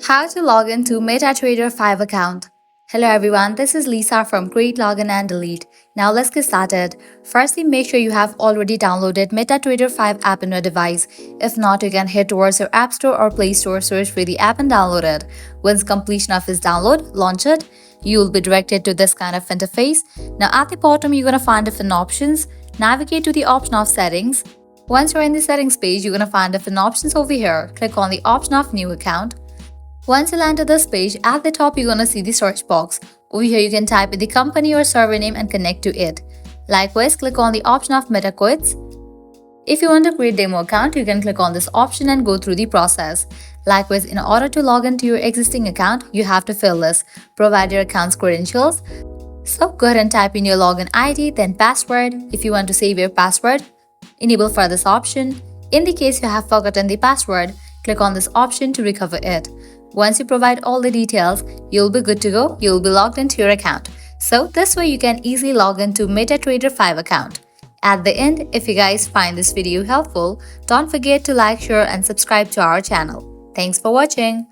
How to log into MetaTrader5 account. Hello everyone, this is Lisa from Create, Login and Delete. Now let's get started. Firstly, make sure you have already downloaded MetaTrader5 app on your device. If not, you can head towards your App Store or Play Store, search for the app and download it. Once completion of its download, launch it. You will be directed to this kind of interface. Now at the bottom, you're going to find different options. Navigate to the option of settings. Once you're in the settings page, you're going to find different options over here. Click on the option of new account. Once you land to this page, at the top you're gonna see the search box. Over here you can type in the company or server name and connect to it. Likewise, click on the option of MetaQuits. If you want to create demo account, you can click on this option and go through the process. Likewise, in order to log into your existing account, you have to fill this. Provide your account's credentials. So go ahead and type in your login ID, then password. If you want to save your password, enable for this option. In the case you have forgotten the password, click on this option to recover it. Once you provide all the details, you'll be good to go. You'll be logged into your account. So this way you can easily log into MetaTrader5 account. At the end, if you guys find this video helpful, don't forget to like, share and subscribe to our channel. Thanks for watching.